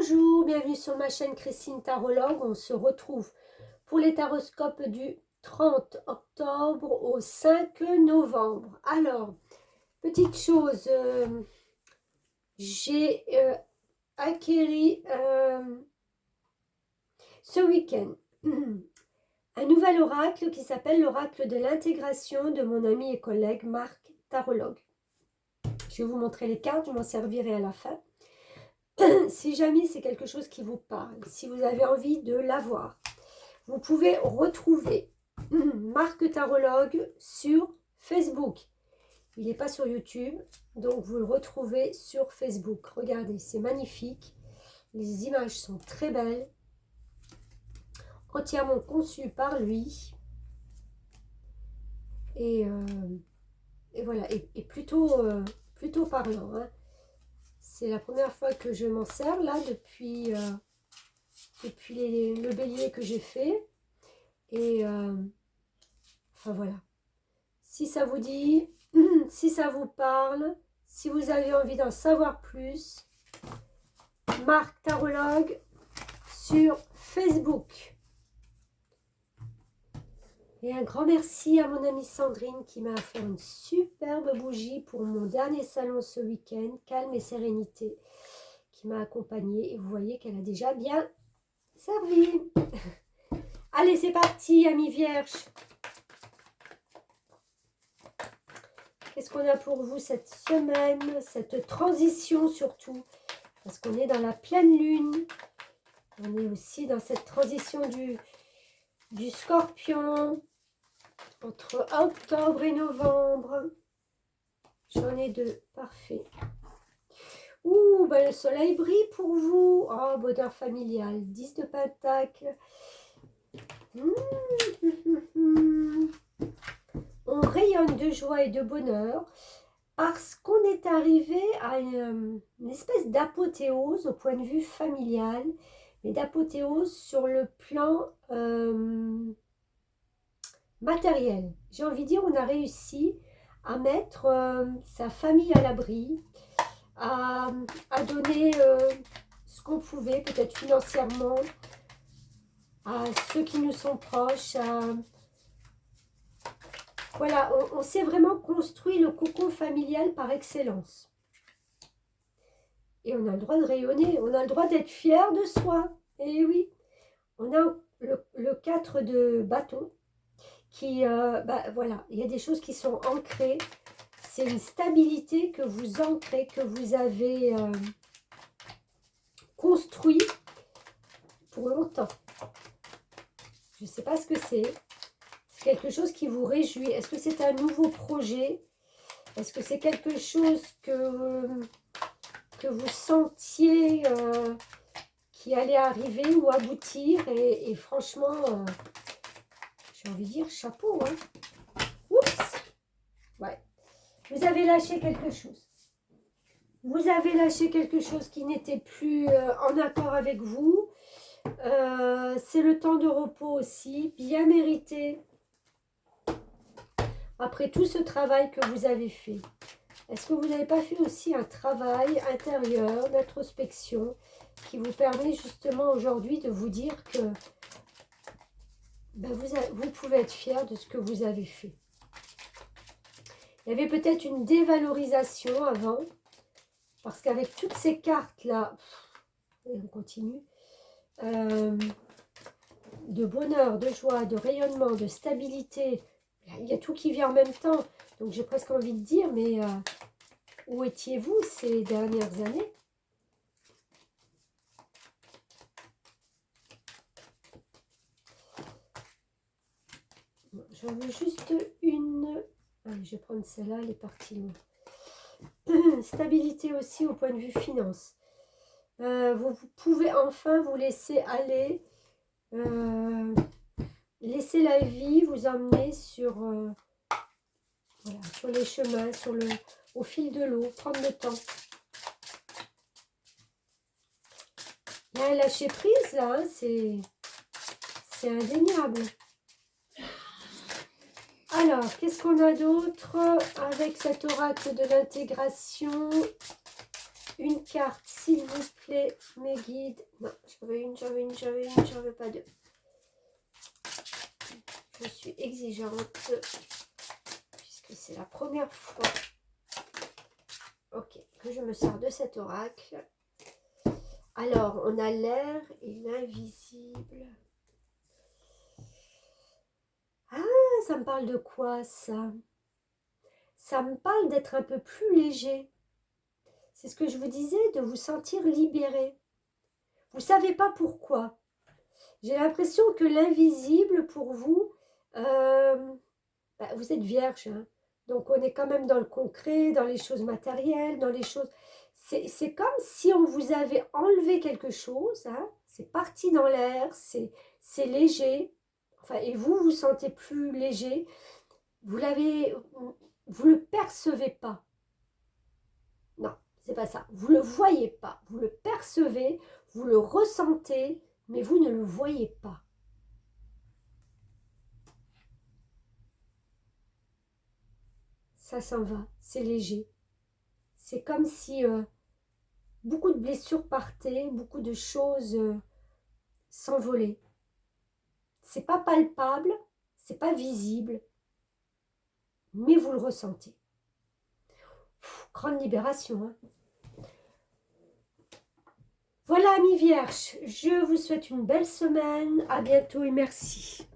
Bonjour, bienvenue sur ma chaîne Christine Tarologue. On se retrouve pour les taroscopes du 30 octobre au 5 novembre. Alors, petite chose, j'ai acquéri ce week-end un nouvel oracle qui s'appelle l'oracle de l'intégration de mon ami et collègue Marc Tarologue. Je vais vous montrer les cartes, je m'en servirai à la fin. Si jamais c'est quelque chose qui vous parle, si vous avez envie de l'avoir, vous pouvez retrouver Marc Tarologue sur Facebook. Il n'est pas sur YouTube, donc vous le retrouvez sur Facebook. Regardez, c'est magnifique. Les images sont très belles. Entièrement conçues par lui. Et voilà, et plutôt parlant. Hein. C'est la première fois que je m'en sers, là, depuis le bélier que j'ai fait. Et enfin voilà. Si ça vous dit, si ça vous parle, si vous avez envie d'en savoir plus, Marc Tarologue sur Facebook. Et un grand merci à mon amie Sandrine qui m'a offert une superbe bougie pour mon dernier salon ce week-end, Calme et Sérénité, qui m'a accompagnée. Et vous voyez qu'elle a déjà bien servi. Allez, c'est parti, amis vierges. Qu'est-ce qu'on a pour vous cette semaine, cette transition surtout, parce qu'on est dans la pleine lune. On est aussi dans cette transition du scorpion, entre octobre et novembre. J'en ai deux, parfait. Ouh, ben le soleil brille pour vous. Oh, bonheur familial, 10 de pentacle. On rayonne de joie et de bonheur parce qu'on est arrivé à une espèce d'apothéose au point de vue familial, mais d'apothéose sur le plan matériel. J'ai envie de dire, on a réussi à mettre sa famille à l'abri, à donner ce qu'on pouvait, peut-être financièrement, à ceux qui nous sont proches. Voilà, on s'est vraiment construit le cocon familial par excellence. Et on a le droit de rayonner, on a le droit d'être fier de soi. Et oui, on a le 4 de bâton qui, voilà, il y a des choses qui sont ancrées. C'est une stabilité que vous ancrez, que vous avez construit pour longtemps. Je ne sais pas ce que c'est. C'est quelque chose qui vous réjouit. Est-ce que c'est un nouveau projet? Est-ce que c'est quelque chose que vous sentiez qui allait arriver ou aboutir? Et franchement, j'ai envie de dire chapeau. Hein. Oups! Ouais. Vous avez lâché quelque chose. Vous avez lâché quelque chose qui n'était plus en accord avec vous. C'est le temps de repos aussi, bien mérité. Après tout ce travail que vous avez fait, est-ce que vous n'avez pas fait aussi un travail intérieur d'introspection qui vous permet justement aujourd'hui de vous dire que ben vous pouvez être fier de ce que vous avez fait. Il y avait peut-être une dévalorisation avant, parce qu'avec toutes ces cartes-là, et on continue, de bonheur, de joie, de rayonnement, de stabilité, il y a tout qui vient en même temps. Donc j'ai presque envie de dire, mais où étiez-vous ces dernières années? J'en veux juste une. Allez, je vais prendre celle-là, elle est partie. Stabilité aussi au point de vue finance. Vous pouvez enfin vous laisser aller, laisser la vie vous emmener sur, voilà, sur les chemins, au fil de l'eau, prendre le temps. Il y a un lâcher prise là, hein, c'est indéniable. Alors, qu'est-ce qu'on a d'autre avec cet oracle de l'intégration? Une carte, s'il vous plaît, mes guides. Non, j'en veux une, j'en veux une, j'en veux une, j'en veux pas deux. Je suis exigeante, puisque c'est la première fois, ok, que je me sers de cet oracle. Alors, on a l'air et l'invisible. Ah, ça me parle de quoi, ça? Ça me parle d'être un peu plus léger. C'est ce que je vous disais, de vous sentir libéré. Vous ne savez pas pourquoi. J'ai l'impression que l'invisible, pour vous, vous êtes vierge, hein. Donc on est quand même dans le concret, dans les choses matérielles, dans les choses... C'est comme si on vous avait enlevé quelque chose, hein. C'est parti dans l'air, c'est léger. Enfin, et vous vous sentez plus léger. Vous le percevez pas. Non, c'est pas ça. Vous le voyez pas. Vous le percevez, vous le ressentez, mais vous ne le voyez pas. Ça s'en va, c'est léger. C'est comme si beaucoup de blessures partaient, beaucoup de choses s'envolaient. C'est pas palpable, c'est pas visible, mais vous le ressentez. Grande libération, hein. Voilà, amis vierges, je vous souhaite une belle semaine. À bientôt et merci.